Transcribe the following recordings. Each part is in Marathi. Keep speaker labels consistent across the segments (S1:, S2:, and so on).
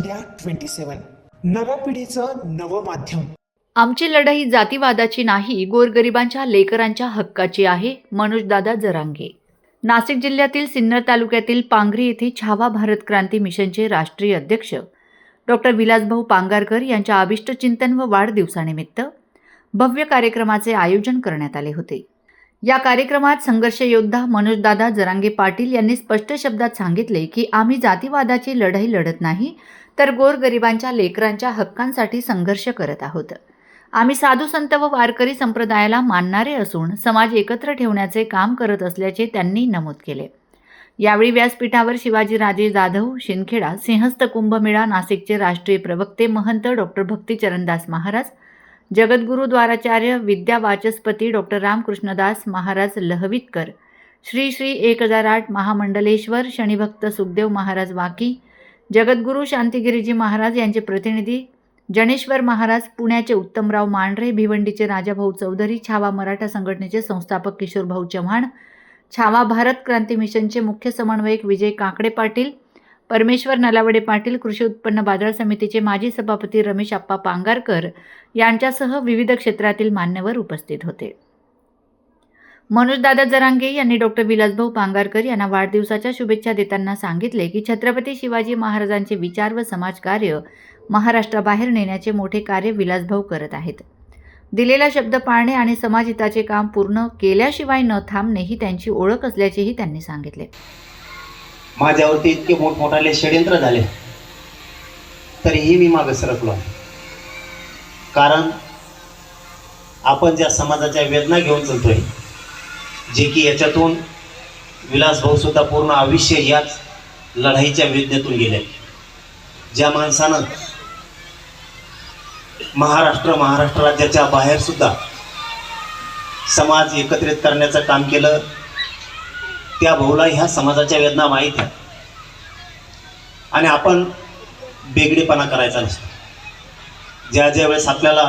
S1: इंडिया 27 नव्या पिढीचं नवं माध्यम.
S2: आमची लढाई जातीवादाची नाही, गोरगरिबांच्या लेकरांच्या हक्काची आहे. मनोजदादा जरांगे. नाशिक जिल्ह्यातील सिन्नर तालुक्यातील पांगरी येथे छावा भारत क्रांती मिशनचे राष्ट्रीय अध्यक्ष डॉक्टर विलासभाऊ पांगारकर यांच्या अभिष्ट चिंतन व वाढदिवसानिमित्त भव्य कार्यक्रमाचे आयोजन करण्यात आले होते. या कार्यक्रमात संघर्ष योद्धा मनोजदादा जरांगे पाटील यांनी स्पष्ट शब्दात सांगितले की आम्ही जातीवादाची लढाई लढत नाही, तर गोरगरिबांच्या लेकरांच्या हक्कांसाठी संघर्ष करत आहोत. आम्ही साधू संत व वारकरी संप्रदायाला मानणारे असून समाज एकत्र ठेवण्याचे काम करत असल्याचे त्यांनी नमूद केले. यावेळी व्यासपीठावर शिवाजीराजे जाधव शिंदखेडा, सिंहस्थ कुंभमेळा नाशिकचे राष्ट्रीय प्रवक्ते महंत डॉक्टर भक्तीचरणदास महाराज, जगद्गुरू द्वाराचार्य विद्या वाचस्पती डॉक्टर रामकृष्णदास महाराज लहवितकर, श्री श्री 1008 महामंडलेश्वर शनिभक्त सुखदेव महाराज वाकी, जगद्गुरू शांतिगिरीजी महाराज यांचे प्रतिनिधी जनेश्वर महाराज, पुण्याचे उत्तमराव मांढरे, भिवंडीचे राजाभाऊ चौधरी, छावा मराठा संघटनेचे संस्थापक किशोरभाऊ चव्हाण, छावा भारत क्रांती मिशनचे मुख्य समन्वयक विजय काकडे पाटील, परमेश्वर नलावडे पाटील, कृषी उत्पन्न बाजार समितीचे माजी सभापती रमेश आप्पा पांगारकर यांच्यासह विविध क्षेत्रातील मान्यवर उपस्थित होते. मनोजदादा जरांगे यांनी डॉक्टर विलासभाऊ पांगारकर यांना वाढदिवसाच्या शुभेच्छा देताना सांगितले की छत्रपती शिवाजी महाराजांचे विचार व समाजकार्य महाराष्ट्राबाहेर नेण्याचे मोठे कार्य विलासभाऊ करत आहेत. दिलेला शब्द पाळणे आणि समाजहिताचे काम पूर्ण केल्याशिवाय न थांबणे ही त्यांची ओळख असल्याचेही त्यांनी सांगितले.
S3: माझ्यावरती इतके मोठमोठाले षड्यंत्र झाले तरीही मी मागे सरकलो आहे. कारण आपण ज्या समाजाच्या वेदना घेऊन चालतोय, जे की याच्यातून विलासभाऊ सुद्धा पूर्ण आयुष्य याच लढाईच्या वेदनेतून गेले. ज्या माणसानं महाराष्ट्र राज्याच्या बाहेर सुद्धा समाज एकत्रित करण्याचं काम केलं, त्या भाऊला ह्या समाजाच्या वेदना माहीत आहे. आणि आपण बेगडेपणा करायचा नसतो. ज्या वेळेस आपल्याला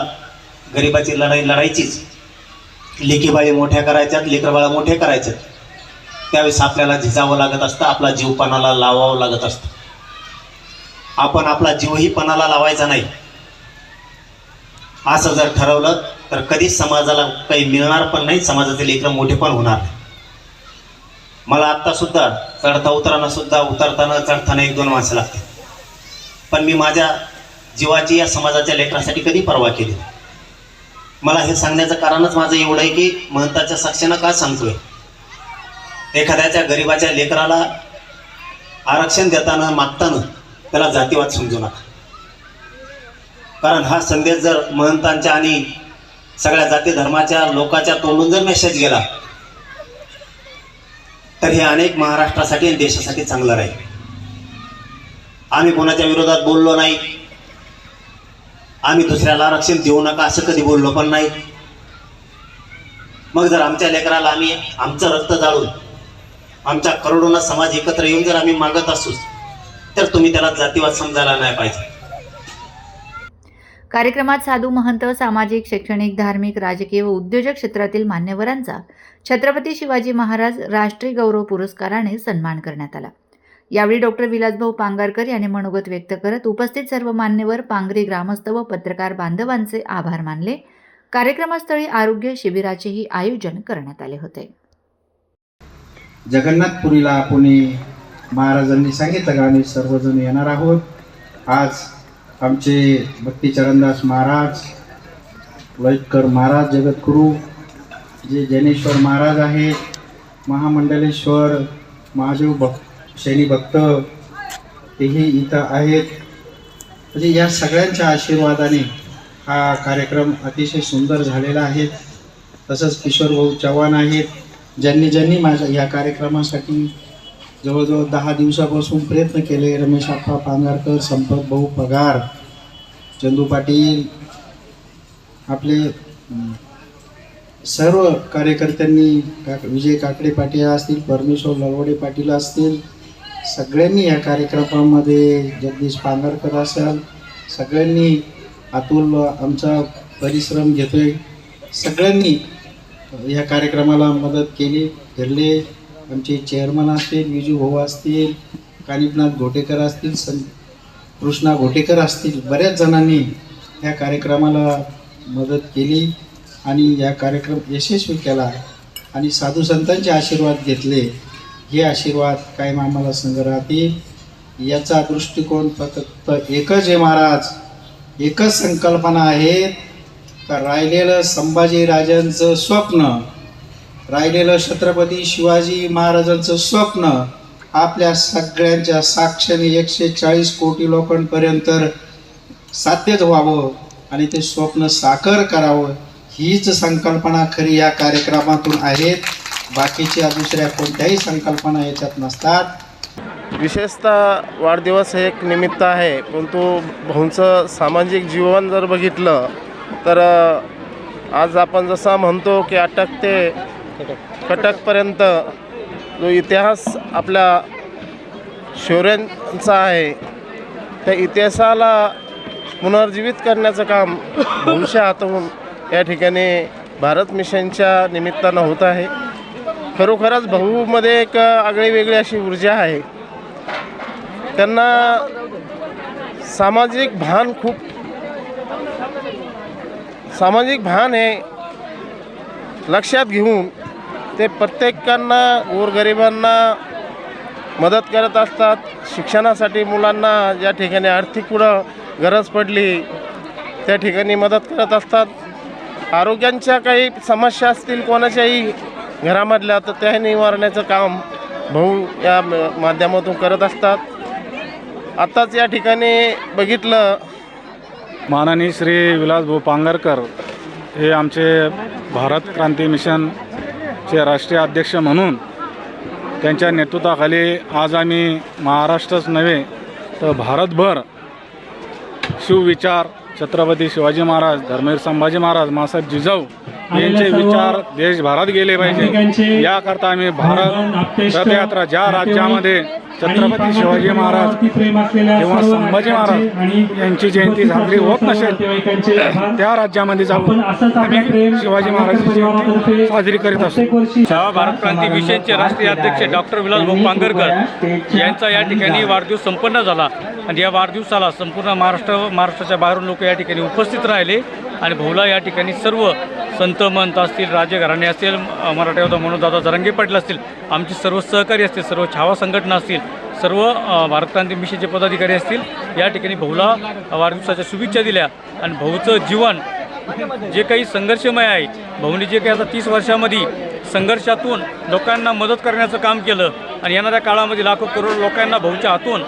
S3: गरिबाची लढाई लढायचीच, लेकीबाळी मोठ्या करायच्यात, लेकरबाळा मोठे करायच्यात, त्यावेळेस आपल्याला झिजावं लागत असतं, आपला जीव पणाला लावावं लागत असतं. आपण आपला जीवही पणाला लावायचा नाही असं जर ठरवलं तर कधीच समाजाला काही मिळणार पण नाही, समाजाचे लेकरं मोठे पण होणार नाही. मला आत्ता सुद्धा उतरताना चढताना 1-2 माणसं लागते, पण मी माझ्या जीवाची या समाजाच्या लेकरासाठी कधी पर्वा केली. मला हे सांगण्याचं कारणच माझं एवढं आहे की महंताच्या साक्षीनं का सांगतोय, एखाद्याच्या गरिबाच्या लेकराला आरक्षण देताना मागताना त्याला जातीवाद समजू नका. कारण हा संदेश जर महंतांच्या आणि सगळ्या जाती धर्माच्या लोकांच्या तोंडून जर मेसेज गेला तर हे अनेक महाराष्ट्रासाठी आणि देशासाठी चांगलं राहील. आम्ही कोणाच्या विरोधात बोललो नाही, आम्ही दुसऱ्याला आरक्षण देऊ नका असं कधी बोललो पण नाही. मग जर आमच्या लेकराला आम्ही आमचं रक्त जाळून आमच्या करोडोंना समाज एकत्र येऊन जर आम्ही मागत असू तर तुम्ही त्याला जातीवाद समजायला नाही पाहिजे.
S2: कार्यक्रमात साधू महंत, सामाजिक, शैक्षणिक, धार्मिक, राजकीय व उद्योजक क्षेत्रातील मान्यवरांचा छत्रपती शिवाजी महाराज राष्ट्रीय गौरव पुरस्काराने सन्मान करण्यात आला. यावेळी डॉक्टर विलासभाऊ पांगारकर यांनी मनोगत व्यक्त करत उपस्थित सर्व मान्यवर, पांगरी ग्रामस्थ व पत्रकार बांधवांचे आभार मानले. कार्यक्रमस्थळी आरोग्य शिबिराचेही आयोजन करण्यात आले होते.
S4: जगन्नाथपुरीला आपण महाराजांनी सांगितलं की आम्ही सर्वजण येणार आहोत. आज आमचे भक्तीचरणदास महाराज, लयकर महाराज, जगद्गुरू जे जनेश्वर महाराज आहेत, महामंडलेश्वर महादेव शैनी भक्त तेही इथं आहेत. म्हणजे या सगळ्यांच्या आशीर्वादाने हा कार्यक्रम अतिशय सुंदर झालेला आहे. तसंच किशोरभाऊ चव्हाण आहेत, ज्यांनी माझ्या या कार्यक्रमासाठी जवळजवळ 10 दिवसापासून प्रयत्न केले. रमेश आप्पा पांगारकर, संपत भाऊ पगार, चंदू पाटील, आपले सर्व कार्यकर्त्यांनी, विजय काकडे पाटील असतील, परमेश्वर नलावडे पाटील असतील, सगळ्यांनी या कार्यक्रमामध्ये, जगदीश पांगारकर असेल, सगळ्यांनी, अतुल आमचा परिश्रम घेतोय, सगळ्यांनी या कार्यक्रमाला मदत केली. धरले आमचे चेअरमन असतील, विजू भाऊ असतील, कानिपनाथ घोटेकर असतील, कृष्णा घोटेकर असतील, बऱ्याच जणांनी ह्या कार्यक्रमाला मदत केली आणि या कार्यक्रम यशस्वी केला आणि साधू संतांचे आशीर्वाद घेतले. हे आशीर्वाद कायम आम्हाला संग राहतील. याचा दृष्टिकोन फक्त एकच आहे महाराज, एकच संकल्पना आहे का राहिलेलं संभाजीराजांचं स्वप्न, राहिलेलं छत्रपती शिवाजी महाराजांचं स्वप्न आपल्या सगळ्यांच्या साक्षीने 140 कोटी लोकांपर्यंत साध्यच व्हावं आणि ते स्वप्न साकार करावं, हीच संकल्पना खरी या कार्यक्रमातून आहेत. बाकीच्या दुसऱ्या कोणत्याही संकल्पना याच्यात नसतात.
S5: विशेषतः वाढदिवस हे एक निमित्त आहे, परंतु भाऊंचं सामाजिक जीवन जर बघितलं तर आज आपण जसा म्हणतो की अटक ते कटकपर्यंत जो इतिहास आपल्या शौर्यांचा आहे, त्या इतिहासाला पुनर्जीवित करण्याचं काम भाऊंच्या हातून या ठिकाणी भारत मिशनच्या निमित्तानं होत आहे. खरोखरच भाऊमध्ये एक आगळी वेगळी अशी ऊर्जा आहे. त्यांना सामाजिक भान हे लक्षात घेऊन ते प्रत्येकांना गोरगरिबांना मदत करत असतात. शिक्षणासाठी मुलांना ज्या ठिकाणी आर्थिक पुढं गरज पडली त्या ठिकाणी मदत करत असतात. आरोग्यांच्या काही समस्या असतील कोणाच्याही घरामधल्या तर त्या निवारण्याचं काम भाऊ या माध्यमातून करत असतात. आत्ताच या ठिकाणी बघितलं,
S6: माननीय श्री विलासभाऊ पांगरकर हे आमचे भारत क्रांती मिशनचे राष्ट्रीय अध्यक्ष म्हणून त्यांच्या नेतृत्वाखाली आज आम्ही महाराष्ट्रच नव्हे तर भारतभर शिवविचार छत्रपती शिवाजी महाराज, धर्मवीर संभाजी महाराज, मासाहेब जिजाऊ यांचे विचार देशभरात गेले पाहिजे याकरता आम्ही भारत रथयात्रा ज्या राज्यामध्ये छत्रपती शिवाजी महाराज किंवा संभाजी महाराज यांची जयंती साजरी होत नसेल त्या राज्यामध्ये जाऊन आम्ही शिवाजी महाराजांची जयंती साजरी करीत असतो.
S7: छावा भारत क्रांती मिशनचे राष्ट्रीय अध्यक्ष डॉक्टर विलासभाऊ पांगरकर यांचा या ठिकाणी वाढदिवस संपन्न झाला आणि या वाढदिवसाला संपूर्ण महाराष्ट्राच्या बाहेरून लोक या ठिकाणी उपस्थित राहिले आणि भाऊला या ठिकाणी सर्व संत महंत असतील, राजघराणे असतील, मराठा योद्धा मनोजदादा जरांगे पाटील असतील, आमचे सर्व सहकारी असतील, सर्व छावा संघटना असतील, सर्व भारत क्रांती मिशनचे पदाधिकारी असतील, या ठिकाणी भाऊला वाढदिवसाच्या शुभेच्छा दिल्या. आणि भाऊचं जीवन जे काही संघर्षमय आहे, भाऊनी जे काही आता 30 वर्षामध्ये संघर्षातून लोकांना मदत करण्याचं काम केलं आणि येणाऱ्या काळामध्ये लाखो करोड लोकांना भाऊच्या हातून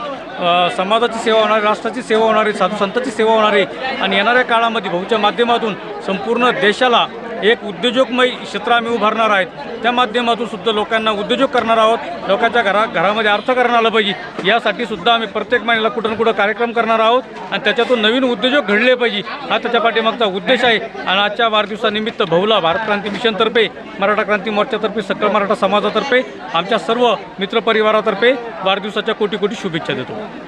S7: समाजाची सेवा होणारी, राष्ट्राची सेवा होणारी, साधू संतांची सेवा होणारी आणि येणाऱ्या काळामध्ये भाऊच्या माध्यमातून संपूर्ण देशाला एक उद्योजकमय क्षेत्र आम्ही उभारणार आहेत. त्या माध्यमातून सुद्धा लोकांना उद्योजक करणार आहोत. लोकांच्या घरामध्ये अर्थकारण आलं पाहिजे यासाठी सुद्धा आम्ही प्रत्येक महिन्याला कुठं ना कुठं कार्यक्रम करणार आहोत आणि त्याच्यातून नवीन उद्योजक घडले पाहिजे हा त्याच्या पाठीमागचा उद्देश आहे. आणि आजच्या वाढदिवसानिमित्त भाऊला भारत क्रांती मिशनतर्फे, मराठा क्रांती मोर्चातर्फे, सकल मराठा समाजातर्फे, आमच्या सर्व मित्रपरिवारातर्फे वाढदिवसाच्या कोटी कोटी शुभेच्छा देतो.